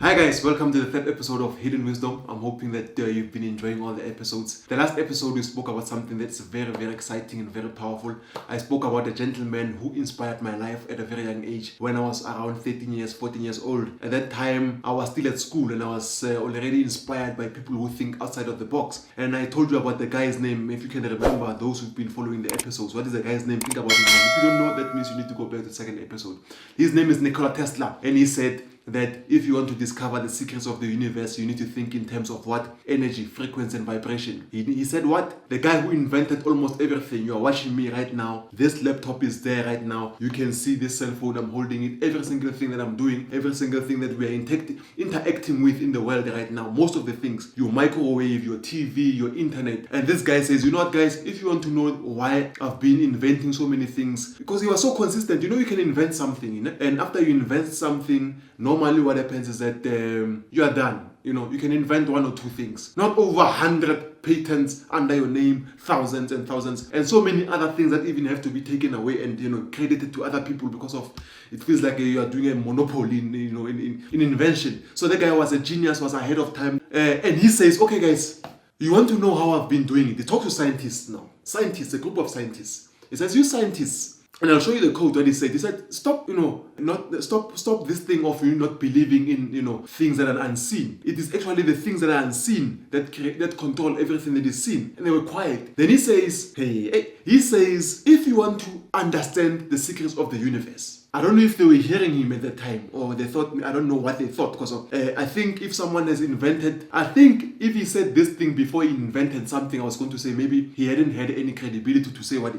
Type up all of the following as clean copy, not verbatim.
Hi guys, welcome to the third episode of Hidden Wisdom. I'm hoping that you've been enjoying all the episodes. The last episode we spoke about something that's very, very exciting and very powerful. I spoke about a gentleman who inspired my life at a very young age when I was around 14 years old. At that time, I was still at school and I was already inspired by people who think outside of the box. And I told you about the guy's name, if you can remember, those who've been following the episodes. What is the guy's name? Think about it now. If you don't know, that means you need to go back to the second episode. His name is Nikola Tesla, and he said that if you want to discover the secrets of the universe, you need to think in terms of what? Energy, frequency, and vibration. He said what? The guy who invented almost everything. You are watching me right now. This laptop is there right now. You can see this cell phone. I'm holding it. Every single thing that I'm doing, every single thing that we are interacting with in the world right now. Most of the things. Your microwave, your TV, your internet. And this guy says, you know what guys, if you want to know why I've been inventing so many things, because he was so consistent. You know you can invent something, you know? And after you invent something, normally what happens is that you are done. You know, you can invent one or two things. Not over 100 patents under your name, thousands and thousands, and so many other things that even have to be taken away and, you know, credited to other people because of, it feels like you are doing a monopoly in invention. So the guy was a genius, was ahead of time. And he says, okay guys, you want to know how I've been doing it? They talk to scientists now. Scientists, a group of scientists. He says, you scientists, and I'll show you the quote what he said. He said, stop this thing of you not believing in, you know, things that are unseen. It is actually the things that are unseen that control everything that is seen. And they were quiet. Then he says, if you want to understand the secrets of the universe, I don't know if they were hearing him at the time or they thought, I don't know what they thought, because of, I think if someone has invented, I think if he said this thing before he invented something, I was going to say maybe he hadn't had any credibility to say what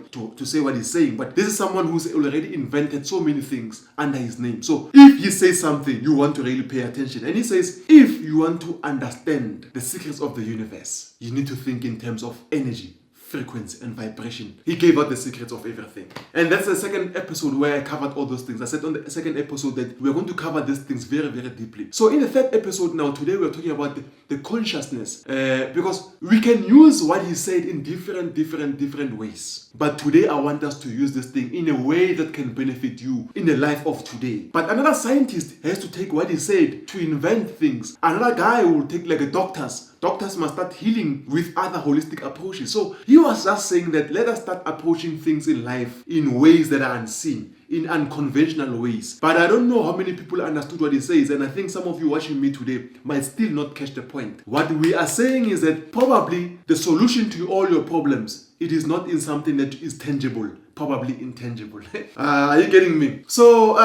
he's saying. But this is someone who's already invented so many things under his name. So if he says something, you want to really pay attention. And he says, if you want to understand the secrets of the universe, you need to think in terms of energy, frequency, and vibration. He gave out the secrets of everything. And that's the second episode where I covered all those things. I said on the second episode that we're going to cover these things very, very deeply. So in the third episode now, today we're talking about the consciousness. Because we can use what he said in different ways. But today I want us to use this thing in a way that can benefit you in the life of today. But another scientist has to take what he said to invent things. Another guy will take like a doctors must start healing with other holistic approaches. So he was just saying that let us start approaching things in life in ways that are unseen, in unconventional ways. But I don't know how many people understood what he says, and I think some of you watching me today might still not catch the point. What we are saying is that probably the solution to all your problems, it is not in something that is tangible, probably intangible. Are you getting me? So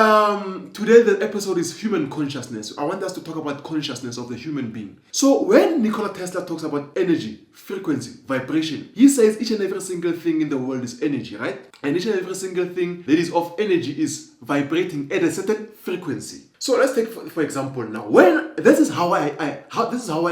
today the episode is human consciousness. I want us to talk about consciousness of the human being. So when Nikola Tesla talks about energy, frequency, vibration, he says each and every single thing in the world is energy, right? And each and every single thing that is of energy is vibrating at a certain frequency. So let's take for example now, when this is how I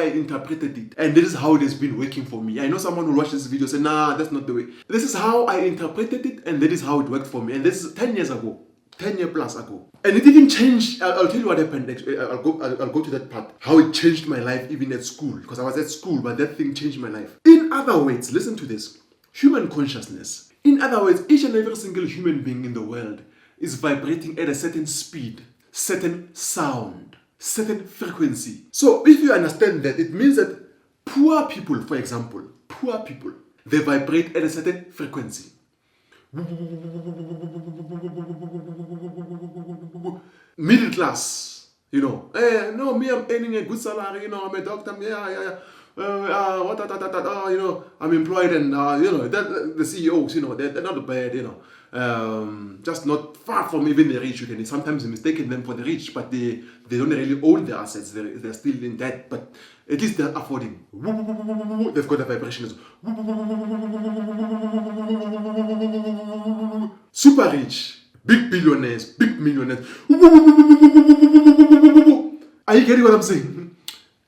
interpreted it, and this is how it has been working for me. I know someone will watch this video and say, nah, that's not the way. This is how I interpreted it, and that is how it worked for me. And this is 10 years ago. 10 years plus ago. And it even changed. I'll tell you what happened next. I'll go to that part. How it changed my life even at school. Because I was at school, but that thing changed my life. In other words, listen to this. Human consciousness. In other words, each and every single human being in the world is vibrating at a certain speed, certain sound, certain frequency. So if you understand that, it means that poor people, for example, they vibrate at a certain frequency. Middle class, you know, no, me, I'm earning a good salary, you know, I'm a doctor, you know, I'm employed, and you know, the CEOs, you know, they're not bad, you know, just not far from even the rich. You can sometimes mistaken them for the rich, but they don't really own their assets. They're still in debt, but at least they're affording. They've got a vibration. Super rich, big billionaires, big millionaires. Are you getting what I'm saying?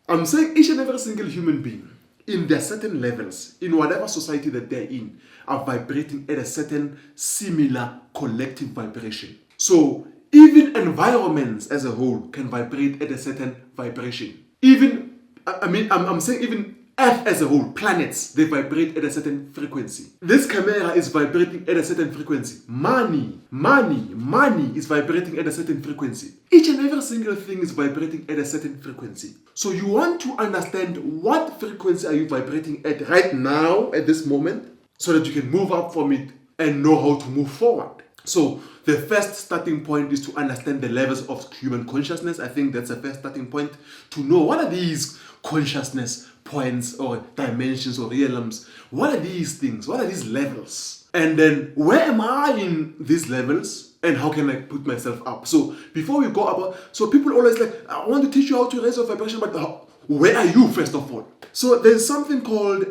I'm saying each and every single human being in their certain levels, in whatever society that they're in, are vibrating at a certain similar collective vibration. So even environments as a whole can vibrate at a certain vibration. I'm saying even Earth as a whole, planets, they vibrate at a certain frequency. This camera is vibrating at a certain frequency. Money is vibrating at a certain frequency. Each and every single thing is vibrating at a certain frequency. So you want to understand what frequency are you vibrating at right now, at this moment, so that you can move up from it and know how to move forward. So the first starting point is to understand the levels of human consciousness. I think that's the first starting point, to know what are these consciousness points or dimensions or realms. What are these things? What are these levels? And then where am I in these levels? And how can I put myself up? So before we go about, so people always like, I want to teach you how to raise your vibration, but where are you first of all? So there's something called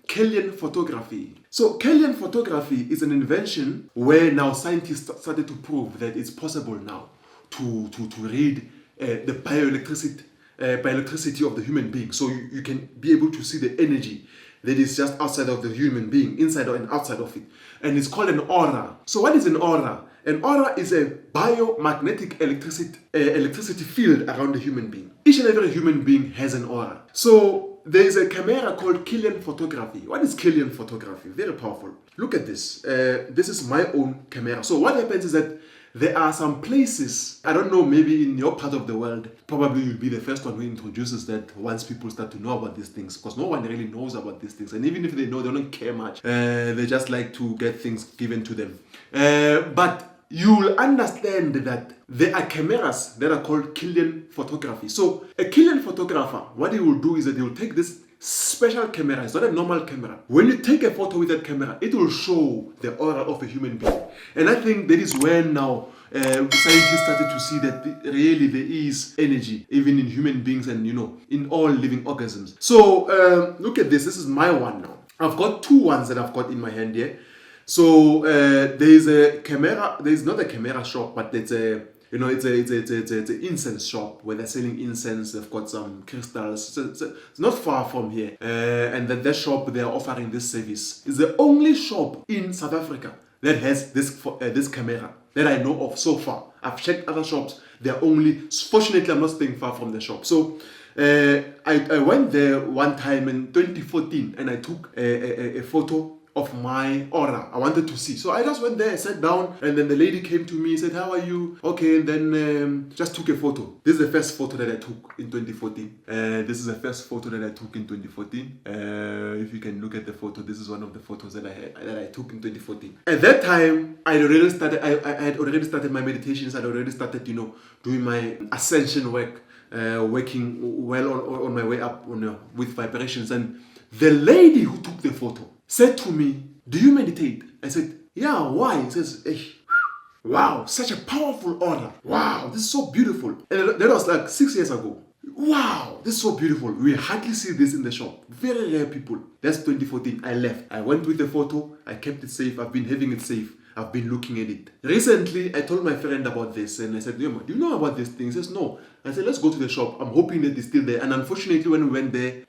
Kellyanne Photography. So Kellyanne Photography is an invention where now scientists started to prove that it's possible now to read the bioelectricity of the human being. So you can be able to see the energy that is just outside of the human being, inside and outside of it. And it's called an aura. So what is an aura? An aura is a biomagnetic electricity field around the human being. Each and every human being has an aura. So there is a camera called Kellyanne Photography. What is Kellyanne Photography? Very powerful. Look at this. This is my own camera. So what happens is that there are some places, I don't know, maybe in your part of the world, probably you'll be the first one who introduces that once people start to know about these things, because no one really knows about these things. And even if they know, they don't care much. They just like to get things given to them. But you'll understand that there are cameras that are called Kellyanne Photography. So a Kellyanne photographer, what he will do is that he will take this special camera. It's not a normal camera. When you take a photo with that camera, it will show the aura of a human being. And I think that is when now scientists started to see that really there is energy even in human beings and in all living organisms. So look at this. This is my one now. I've got two ones that I've got in my hand here. So there is a camera. There is not a camera shop, but it's a it's an incense shop where they're selling incense. They've got some crystals. So it's not far from here. And that shop, they are offering this service. It's the only shop in South Africa that has this camera that I know of so far. I've checked other shops. They're only, fortunately, I'm not staying far from the shop. So I went there one time in 2014 and I took a photo of my aura. I wanted to see. So I just went there, sat down, and then the lady came to me, said, "How are you?" Okay, and then just took a photo. This is the first photo that I took in 2014. This is the first photo that I took in 2014. If you can look at the photo, this is one of the photos that I took in 2014. At that time, I had already started my meditations. I'd already started, doing my ascension work, working well on my way up with vibrations. And the lady who took the photo said to me, "Do you meditate?" I said, "Yeah, why?" He says, "Wow, such a powerful aura. Wow, this is so beautiful." And that was like 6 years ago. "Wow, this is so beautiful. We hardly see this in the shop. Very rare people." That's 2014. I left. I went with the photo. I kept it safe. I've been having it safe. I've been looking at it. Recently, I told my friend about this and I said, "Do you know about this thing?" He says, "No." I said, "Let's go to the shop. I'm hoping that it's still there." And unfortunately, when we went there,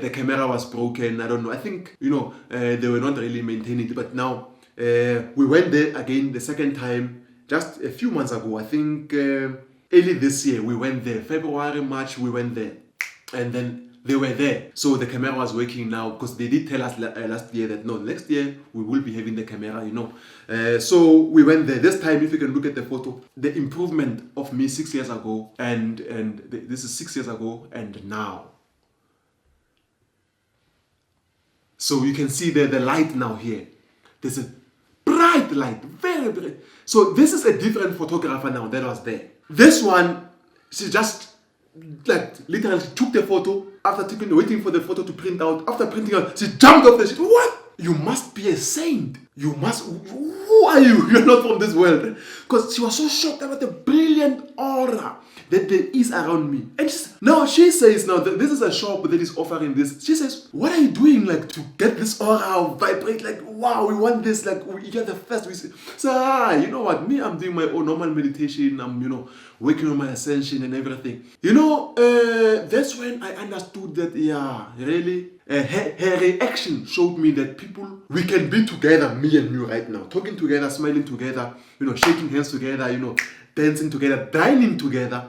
the camera was broken. I don't know. I think, they were not really maintaining it. But now, we went there again the second time, just a few months ago. I think early this year, we went there. February, March, we went there. And then they were there. So the camera was working now because they did tell us last year that no, next year we will be having the camera, So we went there. This time, if you can look at the photo, the improvement of me 6 years ago and this is 6 years ago and now. So you can see the light now here. There's a bright light, very bright. So this is a different photographer now that was there. This one, she just literally took the photo. After waiting for the photo to print out, after printing out, she jumped off the shit. "What? You must be a saint. Who are you? You're not from this world." Because she was so shocked about the brilliant aura that there is around me. And she says now that this is a shop that is offering this. She says, "What are you doing to get this aura vibrate? Wow, we want this. You're the first." We say, "So, you know what? Me, I'm doing my own normal meditation. I'm, working on my ascension and everything." That's when I understood that, yeah, really, her reaction showed me that we can be together, me and you right now, talking together, smiling together, shaking hands together, dancing together, dining together,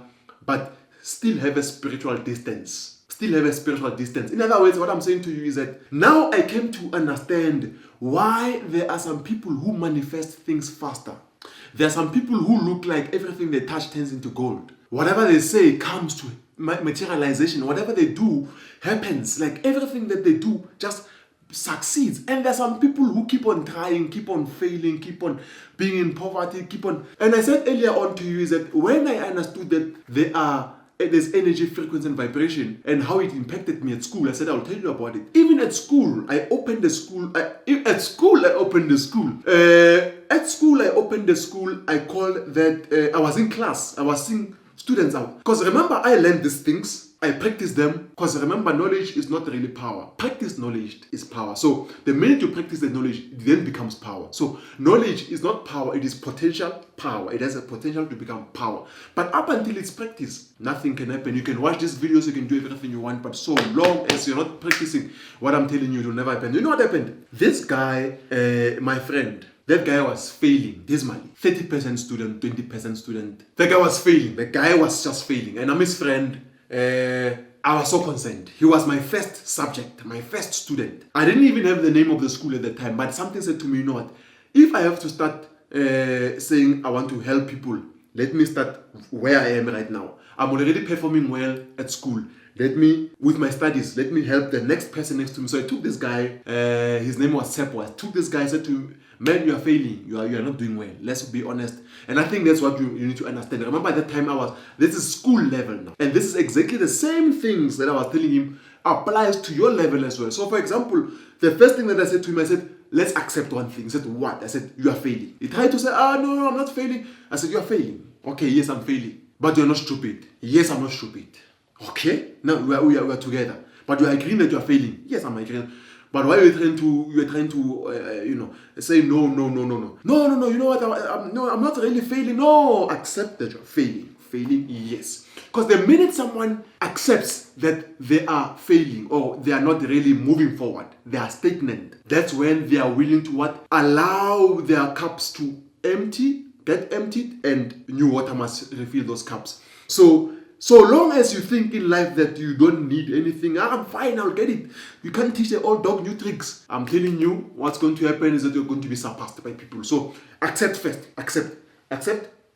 but still have a spiritual distance. still have a spiritual distance. In other words, what I'm saying to you is that now I came to understand why there are some people who manifest things faster. There are some people who look like everything they touch turns into gold. Whatever they say comes to materialization. Whatever they do happens. Like everything that they do just succeeds. And there are some people who keep on trying, keep on failing, keep on being in poverty, keep on. And I said earlier on to you is that when I understood that there's energy, frequency, and vibration, and how it impacted me at school, I said I'll tell you about it. Even at school, I opened the school. At school, I opened the school. I called that. I was in class. I was seeing students out. Because remember, I learned these things. I practice them. Because remember, knowledge is not really power. Practice knowledge is power. So the minute you practice the knowledge, it then becomes power. So knowledge is not power. It is potential power. It has a potential to become power. But up until it's practice, nothing can happen. You can watch these videos. You can do everything you want. But so long as you're not practicing what I'm telling you, it will never happen. You know what happened? This guy, my friend, that guy was failing dismally. 30% student, 20% student. The guy was failing. The guy was just failing. And I'm his friend. I was so concerned. He was my first subject, my first student. I didn't even have the name of the school at the time, but something said to me, you know what? If I have to start saying I want to help people, let me start where I am right now. I'm already performing well at school. With my studies, let me help the next person next to me. So I took this guy, his name was Seppo. I took this guy, I said to him, man, you are failing. You are not doing well. Let's be honest. And I think that's what you need to understand. Remember at that time this is school level now. And this is exactly the same things that I was telling him applies to your level as well. So for example, the first thing that I said to him, I said, let's accept one thing. He said, what? I said, you are failing. He tried to say, no, I'm not failing. I said, you are failing. Okay, yes, I'm failing. But you're not stupid. Yes, I'm not stupid. Okay, now we are together. But you are agreeing that you are failing. Yes, I'm agreeing. But why are you trying to say no? No, you know what? I'm not really failing. No, accept that you're failing. Failing, yes. Because the minute someone accepts that they are failing or they are not really moving forward, they are stagnant, that's when they are willing to what? Allow their cups to get emptied, and new water must refill those cups. So long as you think in life that you don't need anything, I'm fine, I'll get it. You can't teach the old dog new tricks. I'm telling you, what's going to happen is that you're going to be surpassed by people. So accept first. Accept.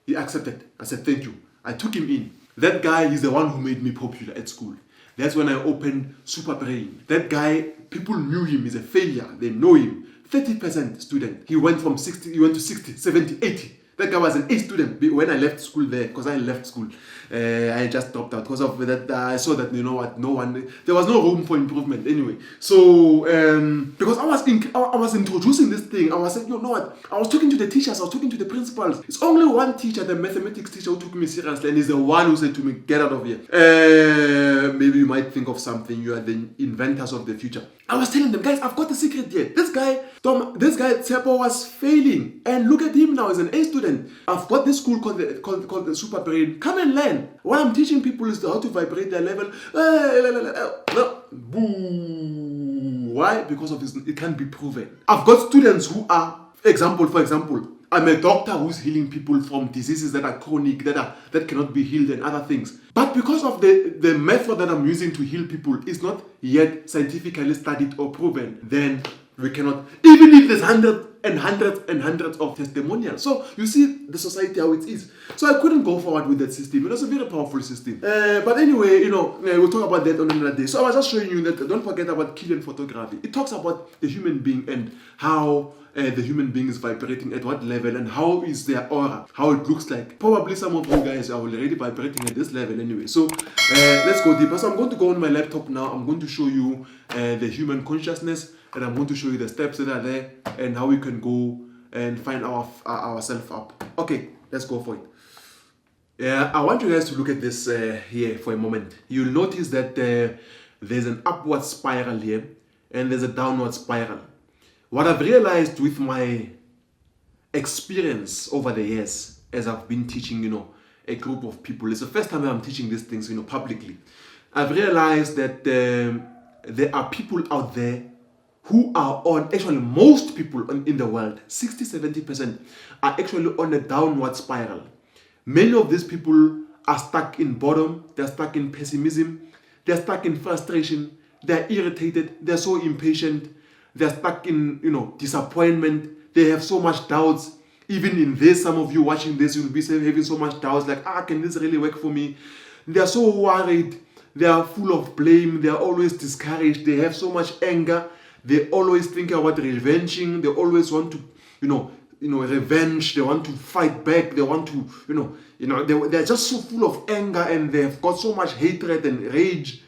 He accepted. I said, thank you. I took him in. That guy is the one who made me popular at school. That's when I opened Super Brain. That guy, people knew him. He's a failure. They know him. 30% student. He went to 60, 70, 80. That guy was an A student when I left school there, because I left school. I just dropped out because of that. I saw that, you know what, there was no room for improvement anyway. So, because I was introducing this thing, I was saying, you know what, I was talking to the teachers, I was talking to the principals. It's only one teacher, the mathematics teacher, who took me seriously, and he's the one who said to me, get out of here. Maybe you might think of something, you are the inventors of the future. I was telling them, guys, I've got the secret here. This guy, Tsepo, was failing. And look at him now, he's an A student. I've got this school called the Super Brain. Come and learn. What I'm teaching people is how to vibrate their level. No. Boo. Why? Because of this, it can't be proven. I've got students who are, for example, I'm a doctor who's healing people from diseases that are chronic, that cannot be healed and other things. But because of the method that I'm using to heal people is not yet scientifically studied or proven, then we cannot, even if there's hundreds of testimonials. So you see the society how it is. So I couldn't go forward with that system. It was a very powerful system. But anyway, we'll talk about that on another day. So I was just showing you that, don't forget about Kellyanne Photography. It talks about the human being and how the human being is vibrating at what level and how is their aura, how it looks like. Probably some of you guys are already vibrating at this level anyway. So let's go deeper. So I'm going to go on my laptop now. I'm going to show you the human consciousness, and I'm going to show you the steps that are there and how we can go and find ourselves up. Okay, let's go for it. I want you guys to look at this here for a moment. You'll notice that there's an upward spiral here and there's a downward spiral. What I've realized with my experience over the years as I've been teaching, a group of people, it's the first time I'm teaching these things, publicly. I've realized that there are people out there who are actually most people in the world, 60-70% are actually on a downward spiral. Many of these people are stuck in boredom, they're stuck in pessimism, They're stuck in frustration. They're irritated. They're so impatient. They're stuck in, disappointment. They have so much doubts. Even in this, some of you watching this, you'll be having so much doubts like, can this really work for me? They're so worried. They are full of blame. They are always discouraged. They have so much anger. They always think about revenging. They always want to, revenge. They want to fight back. They want to, they're just so full of anger, and they've got so much hatred and rage.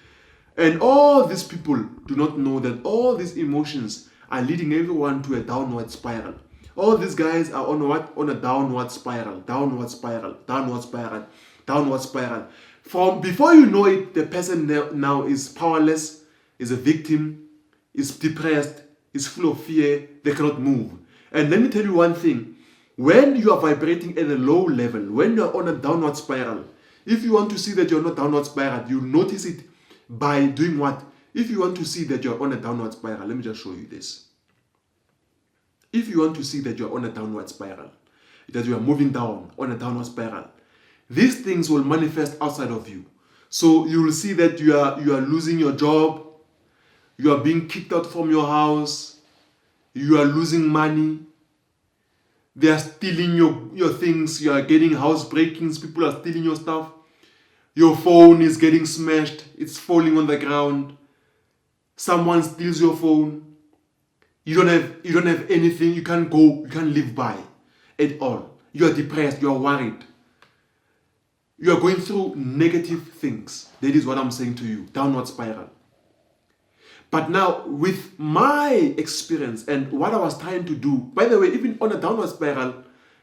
And all these people do not know that all these emotions are leading everyone to a downward spiral. All these guys are on what? On a downward spiral, downward spiral, downward spiral, downward spiral. From before you know it, the person now is powerless, is a victim, is depressed, is full of fear, they cannot move. And let me tell you one thing. When you are vibrating at a low level, when you are on a downward spiral, if you want to see that you're not downward spiral, you notice it by doing what? If you want to see that you're on a downward spiral, let me just show you this. If you want to see that you're on a downward spiral, that you are moving down on a downward spiral, these things will manifest outside of you. So you will see that you are losing your job, you are being kicked out from your house, you are losing money, they are stealing your things, you are getting house breakings, people are stealing your stuff, your phone is getting smashed, it's falling on the ground, someone steals your phone, you don't have anything, you can't live by at all. You are depressed, you are worried. You are going through negative things. That is what I'm saying to you, downward spiral. But now, with my experience and what I was trying to do, by the way, even on a downward spiral,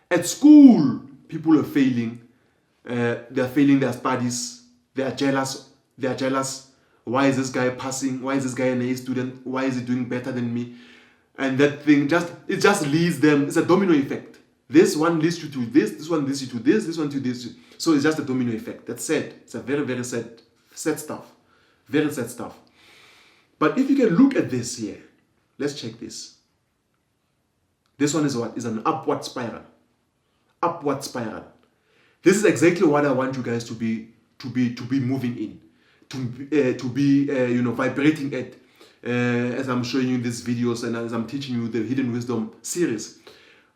at school, people are failing. They're failing their studies. They are jealous. Why is this guy passing? Why is this guy an A student? Why is he doing better than me? And that thing just leads them. It's a domino effect. This one leads you to this one leads you to this one to this. So it's just a domino effect. That's sad. It's a very, very sad stuff. Very sad stuff. But if you can look at this here, let's check this. This one is what? Is an upward spiral. Upward spiral. This is exactly what I want you guys to be moving in, to be vibrating at. As I'm showing you these videos and as I'm teaching you the Hidden Wisdom series,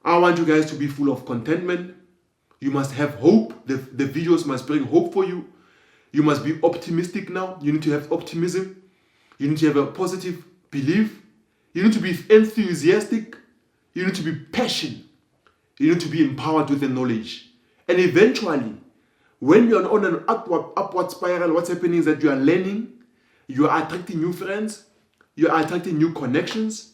I want you guys to be full of contentment. You must have hope. The videos must bring hope for you. You must be optimistic now. You need to have optimism. You need to have a positive belief. You need to be enthusiastic. You need to be passionate. You need to be empowered with the knowledge. And eventually, when you're on an upward spiral, what's happening is that you are learning, you are attracting new friends, you are attracting new connections,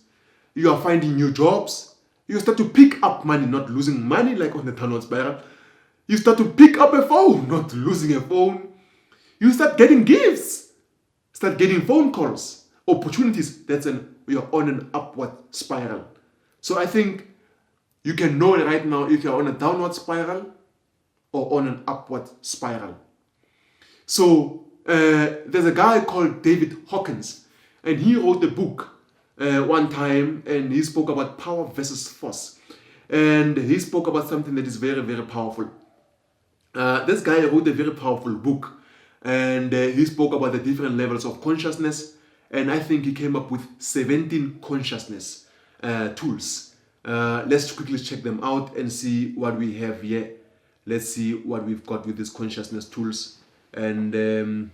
you are finding new jobs, you start to pick up money, not losing money like on the downward spiral. You start to pick up a phone, not losing a phone. You start getting gifts, start getting phone calls, opportunities. You're on an upward spiral. So I think you can know right now if you're on a downward spiral or on an upward spiral. So there's a guy called David Hawkins, and he wrote a book one time, and he spoke about power versus force. And he spoke about something that is very, very powerful. This guy wrote a very powerful book, and he spoke about the different levels of consciousness, and I think he came up with 17 consciousness tools. Let's quickly check them out and see what we have here. Let's see what we've got with these consciousness tools. And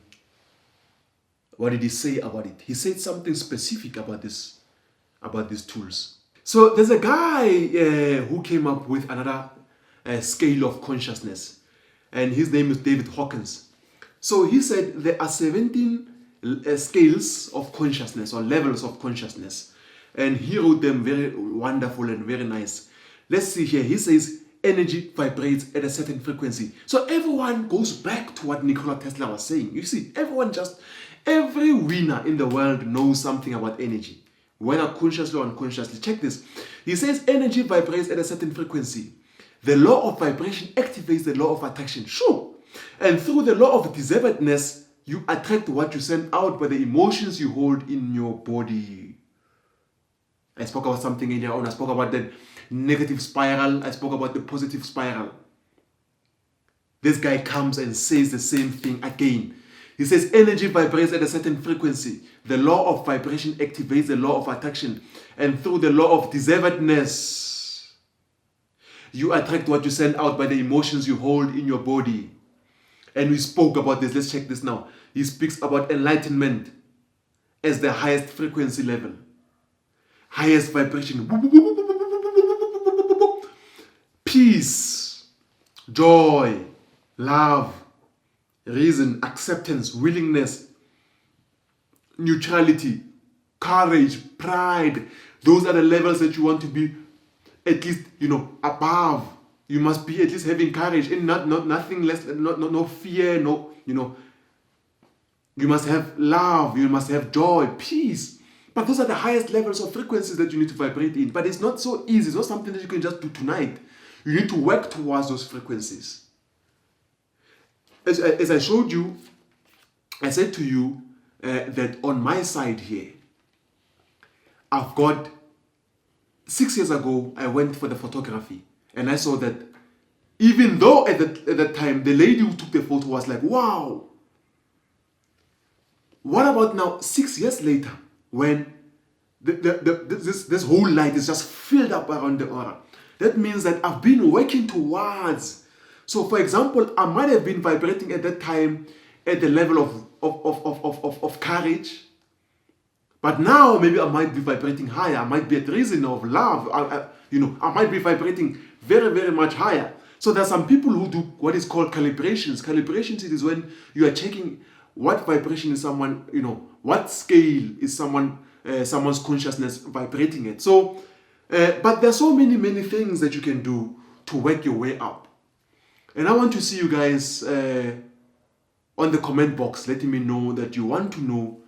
what did he say about it? He said something specific about these tools. So there's a guy who came up with another scale of consciousness, and his name is David Hawkins. So he said there are 17 scales of consciousness or levels of consciousness, and he wrote them very wonderful and very nice. Let's see here. He says energy vibrates at a certain frequency. So everyone goes back to what Nikola Tesla was saying. You see, every winner in the world knows something about energy, whether consciously or unconsciously. Check this. He says energy vibrates at a certain frequency. The law of vibration activates the law of attraction. Sure. And through the law of deservedness, you attract what you send out by the emotions you hold in your body. I spoke about something earlier on. I spoke about the negative spiral. I spoke about the positive spiral. This guy comes and says the same thing again. He says energy vibrates at a certain frequency. The law of vibration activates the law of attraction. And through the law of deservedness, you attract what you send out by the emotions you hold in your body. And we spoke about this. Let's check this now. He speaks about enlightenment as the highest frequency level. Highest vibration. Peace, joy, love, reason, acceptance, willingness, neutrality, courage, pride. Those are the levels that you want to be at least, above. You must be at least having courage and nothing less, no fear, you must have love, you must have joy, peace. But those are the highest levels of frequencies that you need to vibrate in. But it's not so easy. It's not something that you can just do tonight. You need to work towards those frequencies. As I showed you, I said to you that on my side here, I've got 6 years ago, I went for the photography. And I saw that even though at that time, the lady who took the photo was like, wow. What about now, 6 years later, when this whole light is just filled up around the aura? That means that I've been working towards. So for example, I might have been vibrating at that time at the level of courage. But now maybe I might be vibrating higher. I might be at reason of love. I might be vibrating very, very much higher. So there are some people who do what is called calibrations. Calibrations, it is when you are checking what vibration is someone, what scale is someone's consciousness vibrating at. So, but there are so many things that you can do to work your way up. And I want to see you guys on the comment box letting me know that you want to know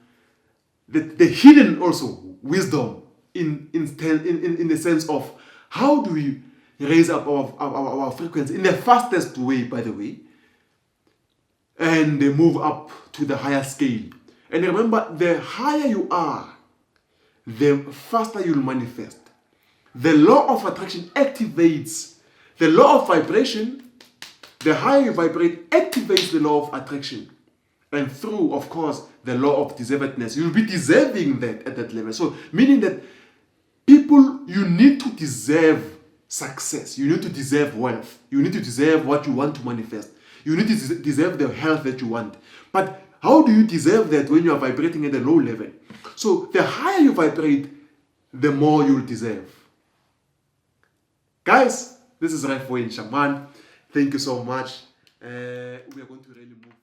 the hidden also wisdom in the sense of how do we raise up our frequency in the fastest way, by the way, and move up to the higher scale. And remember, the higher you are, the faster you'll manifest. The law of attraction activates the law of vibration. The higher you vibrate activates the law of attraction. And through, of course, the law of deservedness. You'll be deserving that at that level. So, meaning that people, you need to deserve success. You need to deserve wealth. You need to deserve what you want to manifest. You need to deserve the health that you want. But how do you deserve that when you are vibrating at a low level? So, the higher you vibrate, the more you'll deserve. Guys, this is Rifo in Shaman. Thank you so much. We are going to really move